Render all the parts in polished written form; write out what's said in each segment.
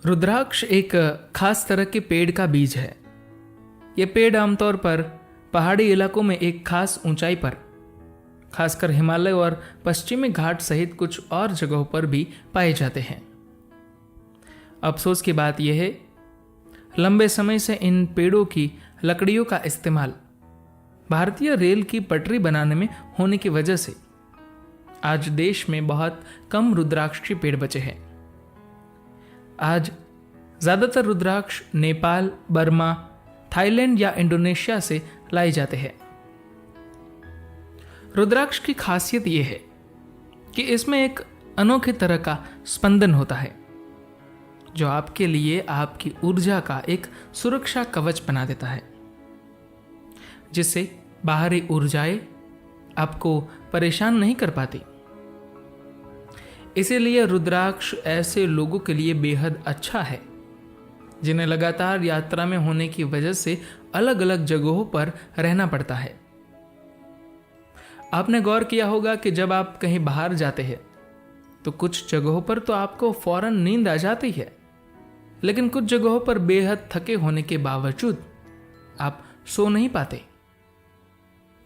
रुद्राक्ष एक खास तरह के पेड़ का बीज है। यह पेड़ आमतौर पर पहाड़ी इलाकों में एक खास ऊंचाई पर, खासकर हिमालय और पश्चिमी घाट सहित कुछ और जगहों पर भी पाए जाते हैं। अफसोस की बात यह है, लंबे समय से इन पेड़ों की लकड़ियों का इस्तेमाल भारतीय रेल की पटरी बनाने में होने की वजह से आज देश में बहुत कम रुद्राक्ष के पेड़ बचे हैं। आज ज्यादातर रुद्राक्ष नेपाल, बर्मा, थाईलैंड या इंडोनेशिया से लाए जाते हैं। रुद्राक्ष की खासियत यह है कि इसमें एक अनोखे तरह का स्पंदन होता है जो आपके लिए आपकी ऊर्जा का एक सुरक्षा कवच बना देता है, जिससे बाहरी ऊर्जाएं आपको परेशान नहीं कर पाती। इसीलिए रुद्राक्ष ऐसे लोगों के लिए बेहद अच्छा है जिन्हें लगातार यात्रा में होने की वजह से अलग अलग जगहों पर रहना पड़ता है। आपने गौर किया होगा कि जब आप कहीं बाहर जाते हैं तो कुछ जगहों पर तो आपको फौरन नींद आ जाती है, लेकिन कुछ जगहों पर बेहद थके होने के बावजूद आप सो नहीं पाते।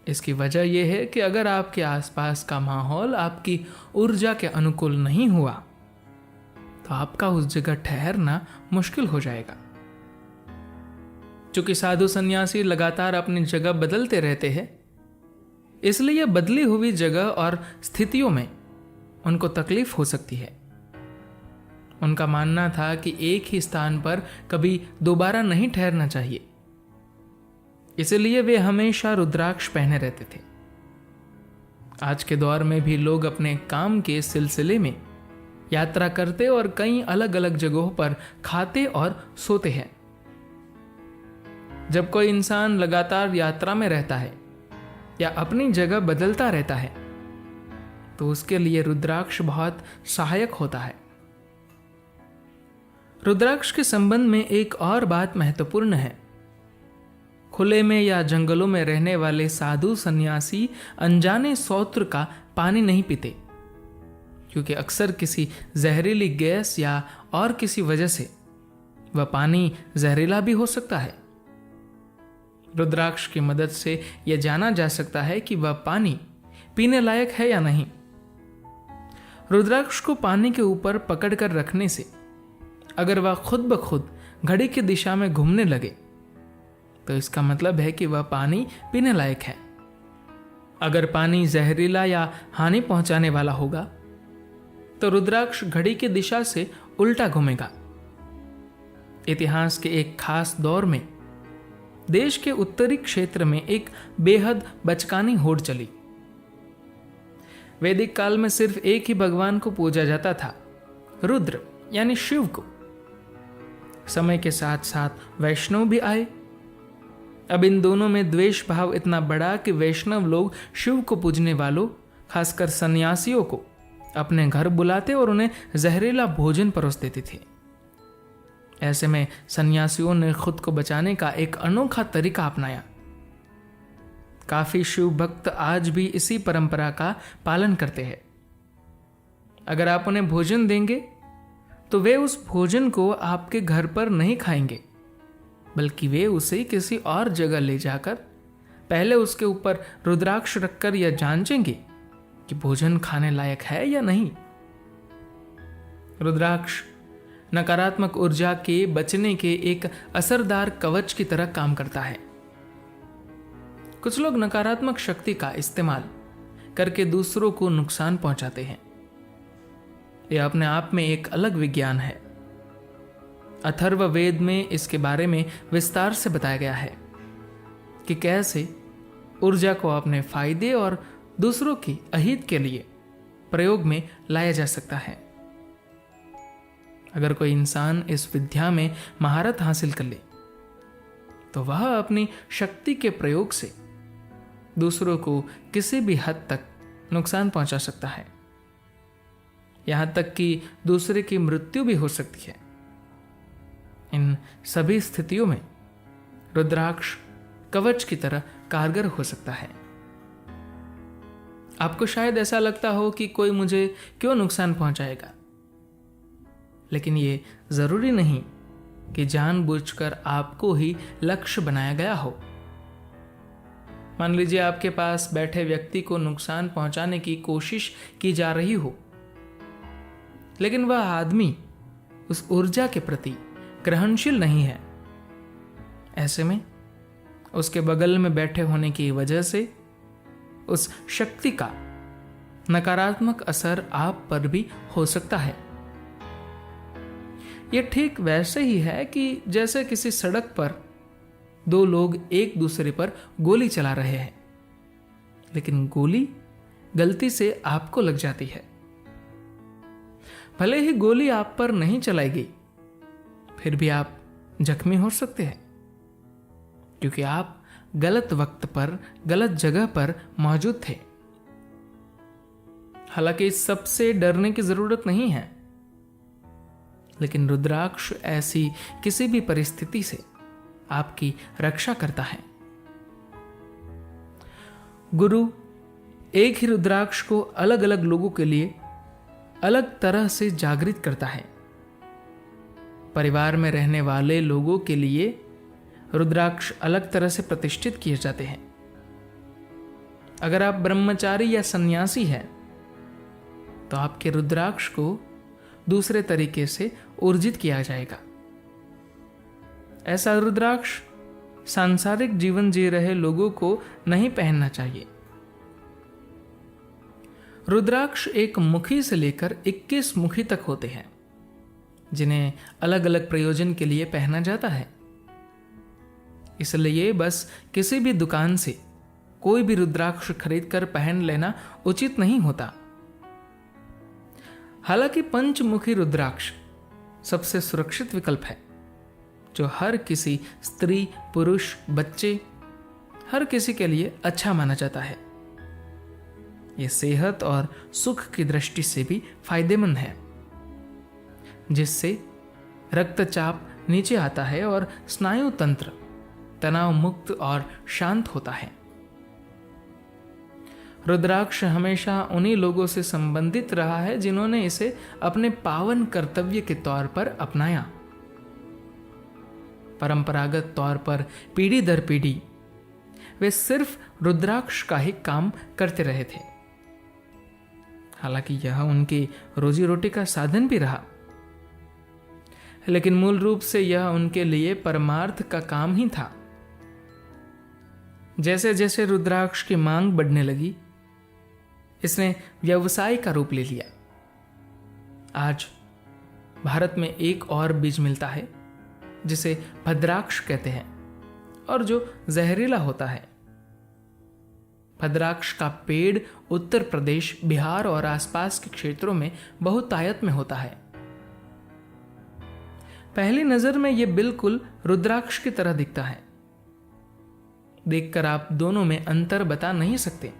इसकी वजह यह है कि अगर आपके आसपास का माहौल आपकी ऊर्जा के अनुकूल नहीं हुआ तो आपका उस जगह ठहरना मुश्किल हो जाएगा। चूंकि साधु सन्यासी लगातार अपनी जगह बदलते रहते हैं, इसलिए बदली हुई जगह और स्थितियों में उनको तकलीफ हो सकती है। उनका मानना था कि एक ही स्थान पर कभी दोबारा नहीं ठहरना चाहिए, इसलिए वे हमेशा रुद्राक्ष पहने रहते थे। आज के दौर में भी लोग अपने काम के सिलसिले में यात्रा करते और कई अलग अलग जगहों पर खाते और सोते हैं। जब कोई इंसान लगातार यात्रा में रहता है या अपनी जगह बदलता रहता है तो उसके लिए रुद्राक्ष बहुत सहायक होता है। रुद्राक्ष के संबंध में एक और बात महत्वपूर्ण है। खुले में या जंगलों में रहने वाले साधु सन्यासी अनजाने स्रोत का पानी नहीं पीते, क्योंकि अक्सर किसी जहरीली गैस या और किसी वजह से वह पानी जहरीला भी हो सकता है। रुद्राक्ष की मदद से यह जाना जा सकता है कि वह पानी पीने लायक है या नहीं। रुद्राक्ष को पानी के ऊपर पकड़कर रखने से अगर वह खुद ब खुद घड़ी की दिशा में घूमने लगे तो इसका मतलब है कि वह पानी पीने लायक है। अगर पानी जहरीला या हानि पहुंचाने वाला होगा तो रुद्राक्ष घड़ी की दिशा से उल्टा घूमेगा। इतिहास के एक खास दौर में देश के उत्तरी क्षेत्र में एक बेहद बचकानी होड़ चली। वैदिक काल में सिर्फ एक ही भगवान को पूजा जाता था, रुद्र यानी शिव को। समय के साथ साथ वैष्णव भी आए। अब इन दोनों में द्वेष भाव इतना बड़ा कि वैष्णव लोग शिव को पूजने वालों, खासकर सन्यासियों को अपने घर बुलाते और उन्हें जहरीला भोजन परोस देते थे। ऐसे में सन्यासियों ने खुद को बचाने का एक अनोखा तरीका अपनाया। काफी शिव भक्त आज भी इसी परंपरा का पालन करते हैं। अगर आप उन्हें भोजन देंगे तो वे उस भोजन को आपके घर पर नहीं खाएंगे, बल्कि वे उसे किसी और जगह ले जाकर पहले उसके ऊपर रुद्राक्ष रखकर यह जांचेंगे कि भोजन खाने लायक है या नहीं। रुद्राक्ष नकारात्मक ऊर्जा के बचने के एक असरदार कवच की तरह काम करता है। कुछ लोग नकारात्मक शक्ति का इस्तेमाल करके दूसरों को नुकसान पहुंचाते हैं। यह अपने आप में एक अलग विज्ञान है। अथर्ववेद में इसके बारे में विस्तार से बताया गया है कि कैसे ऊर्जा को अपने फायदे और दूसरों की अहित के लिए प्रयोग में लाया जा सकता है। अगर कोई इंसान इस विद्या में महारत हासिल कर ले तो वह अपनी शक्ति के प्रयोग से दूसरों को किसी भी हद तक नुकसान पहुंचा सकता है, यहां तक कि दूसरे की मृत्यु भी हो सकती है। इन सभी स्थितियों में रुद्राक्ष कवच की तरह कारगर हो सकता है। आपको शायद ऐसा लगता हो कि कोई मुझे क्यों नुकसान पहुंचाएगा, लेकिन ये जरूरी नहीं कि जानबूझकर आपको ही लक्ष्य बनाया गया हो। मान लीजिए आपके पास बैठे व्यक्ति को नुकसान पहुंचाने की कोशिश की जा रही हो, लेकिन वह आदमी उस ऊर्जा के प्रति ग्रहणशील नहीं है। ऐसे में उसके बगल में बैठे होने की वजह से उस शक्ति का नकारात्मक असर आप पर भी हो सकता है। यह ठीक वैसे ही है कि जैसे किसी सड़क पर दो लोग एक दूसरे पर गोली चला रहे हैं, लेकिन गोली गलती से आपको लग जाती है। भले ही गोली आप पर नहीं चलाई गई, फिर भी आप जख्मी हो सकते हैं, क्योंकि आप गलत वक्त पर गलत जगह पर मौजूद थे। हालांकि इस सबसे डरने की जरूरत नहीं है, लेकिन रुद्राक्ष ऐसी किसी भी परिस्थिति से आपकी रक्षा करता है। गुरु एक ही रुद्राक्ष को अलग अलग लोगों के लिए अलग तरह से जागृत करता है। परिवार में रहने वाले लोगों के लिए रुद्राक्ष अलग तरह से प्रतिष्ठित किए जाते हैं। अगर आप ब्रह्मचारी या सन्यासी हैं, तो आपके रुद्राक्ष को दूसरे तरीके से ऊर्जित किया जाएगा। ऐसा रुद्राक्ष सांसारिक जीवन जी रहे लोगों को नहीं पहनना चाहिए। रुद्राक्ष एक मुखी से लेकर 21 मुखी तक होते हैं, जिन्हें अलग अलग प्रयोजन के लिए पहना जाता है। इसलिए बस किसी भी दुकान से कोई भी रुद्राक्ष खरीदकर पहन लेना उचित नहीं होता। हालांकि पंचमुखी रुद्राक्ष सबसे सुरक्षित विकल्प है, जो हर किसी स्त्री, पुरुष, बच्चे, हर किसी के लिए अच्छा माना जाता है। यह सेहत और सुख की दृष्टि से भी फायदेमंद है, जिससे रक्तचाप नीचे आता है और स्नायु तंत्र तनाव मुक्त और शांत होता है। रुद्राक्ष हमेशा उन्हीं लोगों से संबंधित रहा है जिन्होंने इसे अपने पावन कर्तव्य के तौर पर अपनाया। परंपरागत तौर पर पीढ़ी दर पीढ़ी वे सिर्फ रुद्राक्ष का ही काम करते रहे थे। हालांकि यह उनकी रोजी रोटी का साधन भी रहा, लेकिन मूल रूप से यह उनके लिए परमार्थ का काम ही था। जैसे जैसे रुद्राक्ष की मांग बढ़ने लगी, इसने व्यवसाय का रूप ले लिया। आज भारत में एक और बीज मिलता है जिसे भद्राक्ष कहते हैं, और जो जहरीला होता है। भद्राक्ष का पेड़ उत्तर प्रदेश, बिहार और आसपास के क्षेत्रों में बहुतायत में होता है। पहली नजर में यह बिल्कुल रुद्राक्ष की तरह दिखता है। देखकर आप दोनों में अंतर बता नहीं सकते।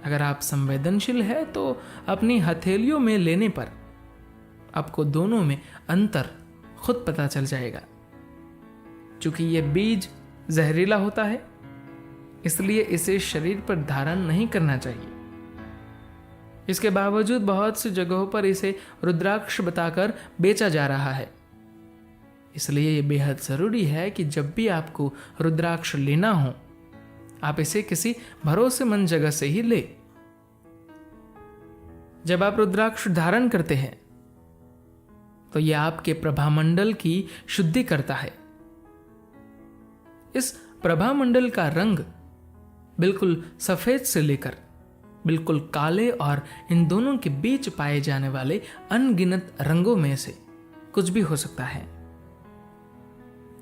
अगर आप संवेदनशील है तो अपनी हथेलियों में लेने पर आपको दोनों में अंतर खुद पता चल जाएगा। चूंकि यह बीज जहरीला होता है, इसलिए इसे शरीर पर धारण नहीं करना चाहिए। इसके बावजूद बहुत सी जगहों पर इसे रुद्राक्ष बताकर बेचा जा रहा है। इसलिए यह बेहद जरूरी है कि जब भी आपको रुद्राक्ष लेना हो, आप इसे किसी भरोसेमंद जगह से ही ले। जब आप रुद्राक्ष धारण करते हैं तो यह आपके प्रभामंडल की शुद्धि करता है। इस प्रभामंडल का रंग बिल्कुल सफेद से लेकर बिल्कुल काले और इन दोनों के बीच पाए जाने वाले अनगिनत रंगों में से कुछ भी हो सकता है।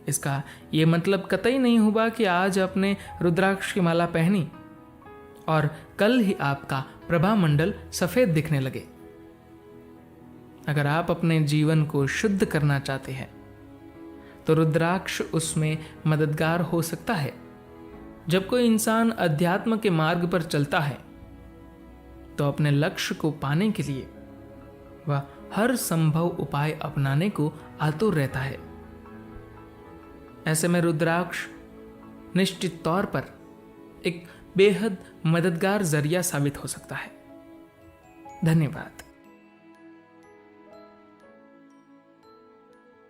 इसका यह मतलब कतई नहीं हुआ कि आज आपने रुद्राक्ष की माला पहनी और कल ही आपका प्रभामंडल सफेद दिखने लगे। अगर आप अपने जीवन को शुद्ध करना चाहते हैं तो रुद्राक्ष उसमें मददगार हो सकता है। जब कोई इंसान अध्यात्म के मार्ग पर चलता है तो अपने लक्ष्य को पाने के लिए वह हर संभव उपाय अपनाने को आतुर रहता है। ऐसे में रुद्राक्ष निश्चित तौर पर एक बेहद मददगार जरिया साबित हो सकता है। धन्यवाद।